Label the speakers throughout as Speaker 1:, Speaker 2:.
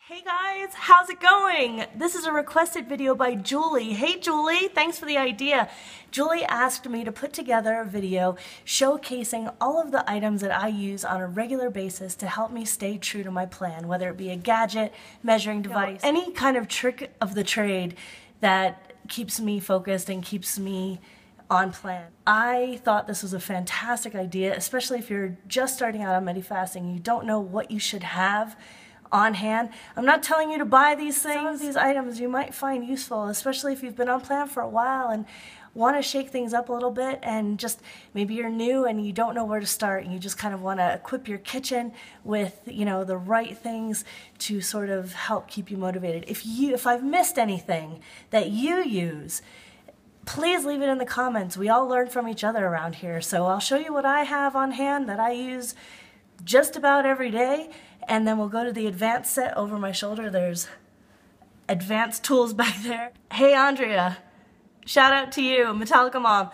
Speaker 1: Hey guys, how's it going? This is a requested video by Julie. Hey Julie, thanks for the idea. Julie asked me to put together a video showcasing all of the items that I use on a regular basis to help me stay true to my plan, whether it be a gadget, measuring device, any kind of trick of the trade that keeps me focused and keeps me on plan. I thought this was a fantastic idea, especially if you're just starting out on Medifast and you don't know what you should have on hand. I'm not telling you to buy these things. Some of these items you might find useful, especially if you've been on plan for a while and want to shake things up a little bit, and just maybe you're new and you don't know where to start and you just kind of want to equip your kitchen with, you know, the right things to sort of help keep you motivated. If I've missed anything that you use, please leave it in the comments. We all learn from each other around here. So I'll show you what I have on hand that I use just about every day, and then we'll go to the advanced set over my shoulder. There's advanced tools back there. Hey Andrea, shout out to you, Metallica Mom.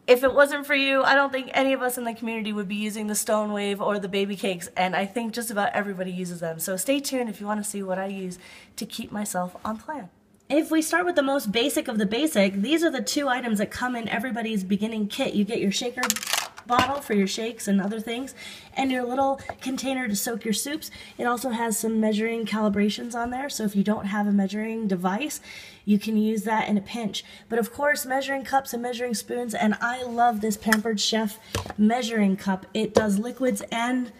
Speaker 1: If it wasn't for you, I don't think any of us in the community would be using the Stone Wave or the baby cakes, and I think just about everybody uses them. So stay tuned if you want to see what I use to keep myself on plan. If we start with the most basic of the basic, these are the two items that come in everybody's beginning kit. You get your shaker bottle for your shakes and other things, and your little container to soak your soups. It also has some measuring calibrations on there, so if you don't have a measuring device, you can use that in a pinch. But of course, measuring cups and measuring spoons, and I love this Pampered Chef measuring cup. It does liquids and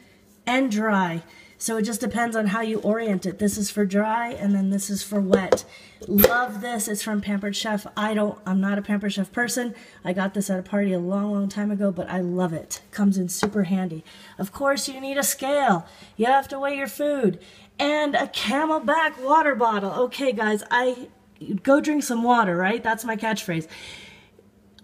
Speaker 1: dry. So it just depends on how you orient it. This is for dry, and then this is for wet. Love this. It's from Pampered Chef. I'm not a Pampered Chef person. I got this at a party a long time ago, but I love it. Comes in super handy. Of course, you need a scale. You have to weigh your food. And a Camelback water bottle. Okay, guys, go drink some water, right? That's my catchphrase.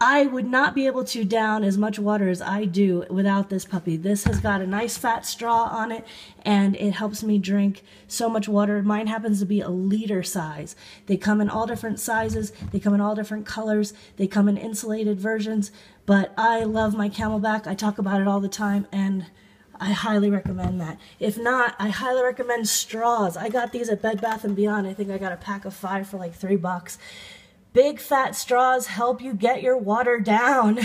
Speaker 1: I would not be able to down as much water as I do without this puppy. This has got a nice fat straw on it, and it helps me drink so much water. Mine happens to be a liter size. They come in all different sizes. They come in all different colors. They come in insulated versions, but I love my Camelback. I talk about it all the time, and I highly recommend that. If not, I highly recommend straws. I got these at Bed Bath & Beyond. I think I got a pack of 5 for like $3. Big fat straws help you get your water down.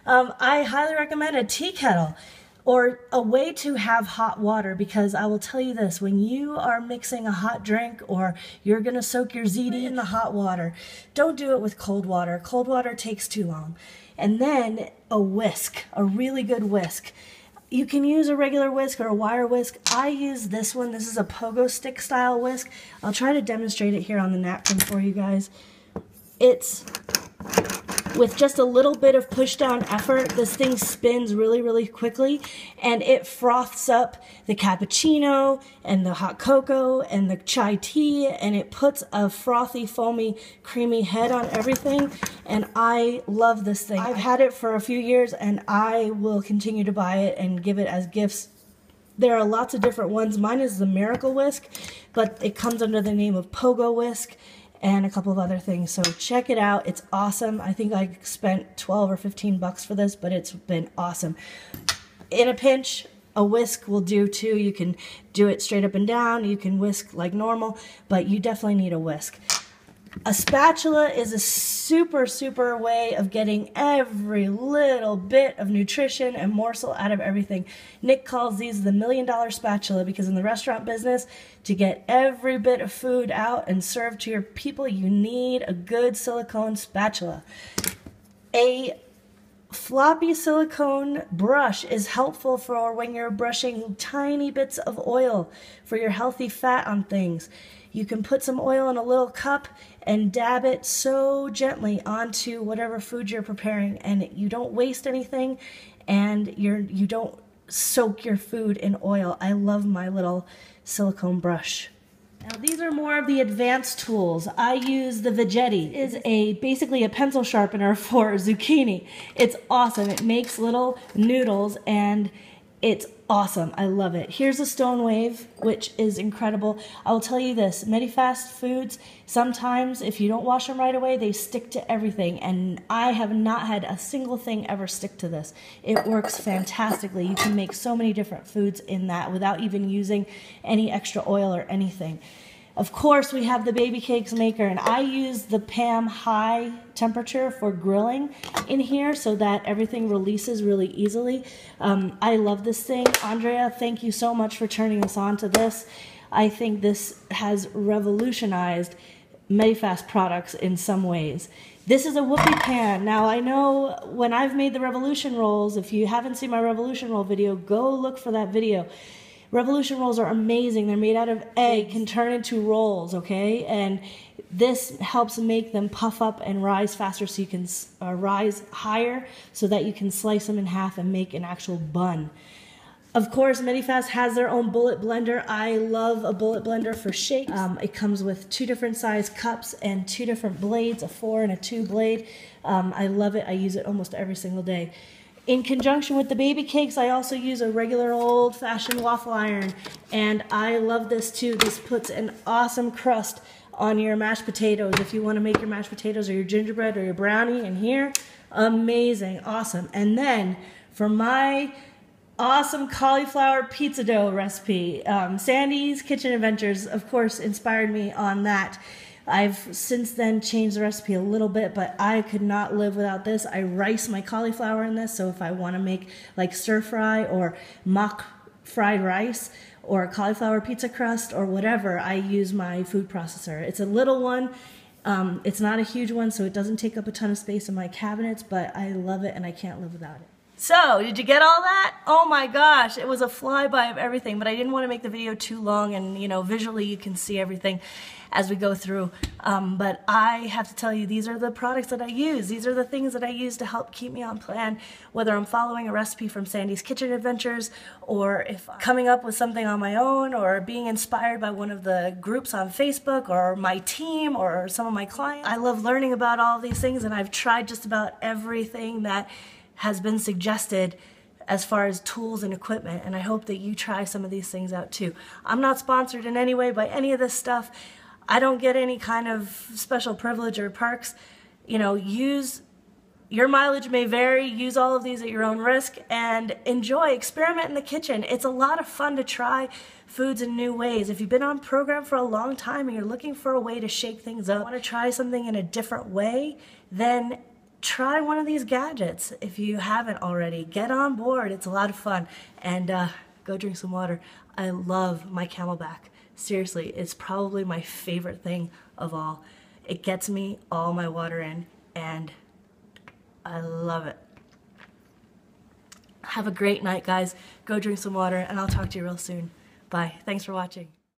Speaker 1: I highly recommend a tea kettle or a way to have hot water, because I will tell you this, when you are mixing a hot drink or you're gonna soak your ziti in the hot water, don't do it with cold water. Cold water takes too long. And then a whisk, a really good whisk. You can use a regular whisk or a wire whisk. I use this one. This is a pogo stick style whisk. I'll try to demonstrate it here on the napkin for you guys. It's, with just a little bit of push down effort, this thing spins really quickly, and it froths up the cappuccino and the hot cocoa and the chai tea, and it puts a frothy, foamy, creamy head on everything, and I love this thing. I've had it for a few years, and I will continue to buy it and give it as gifts. There are lots of different ones. Mine is the Miracle Whisk, but it comes under the name of Pogo Whisk and a couple of other things. So check it out. It's awesome. I think I spent 12 or 15 bucks for this, but it's been awesome. In a pinch, a whisk will do too. You can do it straight up and down. You can whisk like normal, but you definitely need a whisk. A spatula is a super way of getting every little bit of nutrition and morsel out of everything. Nick calls these the $1 million spatula, because in the restaurant business, to get every bit of food out and served to your people, you need a good silicone spatula. A floppy silicone brush is helpful for when you're brushing tiny bits of oil for your healthy fat on things. You can put some oil in a little cup and dab it so gently onto whatever food you're preparing, and you don't waste anything, and you don't soak your food in oil. I love my little silicone brush. Now these are more of the advanced tools. I use the Vegetti. It is basically a pencil sharpener for zucchini. It's awesome. It makes little noodles, and It's awesome. I love it. Here's a Stone Wave, which is incredible. I will tell you this, Medifast foods, sometimes if you don't wash them right away, they stick to everything. And I have not had a single thing ever stick to this. It works fantastically. You can make so many different foods in that without even using any extra oil or anything. Of course, we have the baby cakes maker, and I use the PAM high temperature for grilling in here so that everything releases really easily. I love this thing. Andrea, thank you so much for turning us on to this. I think this has revolutionized Medifast products in some ways. This is a whoopie pan. Now, I know when I've made the Revolution rolls, if you haven't seen my Revolution roll video, go look for that video. Revolution rolls are amazing. They're made out of egg, can turn into rolls, okay? And this helps make them puff up and rise faster so you can rise higher so that you can slice them in half and make an actual bun. Of course, Medifast has their own bullet blender. I love a bullet blender for shakes. It comes with 2 different size cups and 2 different blades, a 4 and a 2 blade. I love it. I use it almost every single day. In conjunction with the baby cakes, I also use a regular old-fashioned waffle iron, and I love this too. This puts an awesome crust on your mashed potatoes. If you want to make your mashed potatoes or your gingerbread or your brownie in here, amazing, awesome. And then for my awesome cauliflower pizza dough recipe, Sandy's Kitchen Adventures, of course, inspired me on that. I've since then changed the recipe a little bit, but I could not live without this. I rice my cauliflower in this, so if I want to make like stir fry or mock fried rice or cauliflower pizza crust or whatever, I use my food processor. It's a little one. It's not a huge one, so it doesn't take up a ton of space in my cabinets, but I love it and I can't live without it. So, did you get all that? Oh my gosh, it was a flyby of everything, but I didn't want to make the video too long, and you know, visually you can see everything as we go through. But I have to tell you, these are the products that I use. These are the things that I use to help keep me on plan, whether I'm following a recipe from Sandy's Kitchen Adventures, or if I'm coming up with something on my own, or being inspired by one of the groups on Facebook, or my team, or some of my clients. I love learning about all of these things, and I've tried just about everything that has been suggested as far as tools and equipment, and I hope that you try some of these things out too. I'm not sponsored in any way by any of this stuff. I don't get any kind of special privilege or perks. You know, your mileage may vary, use all of these at your own risk, and enjoy, experiment in the kitchen. It's a lot of fun to try foods in new ways. If you've been on program for a long time and you're looking for a way to shake things up, want to try something in a different way, then try one of these gadgets. If you haven't already, get on board. It's a lot of fun. And go drink some water. I love my Camelback. Seriously, it's probably my favorite thing of all. It gets me all my water in, and I love it. Have a great night, guys. Go drink some water, and I'll talk to you real soon. Bye. Thanks for watching.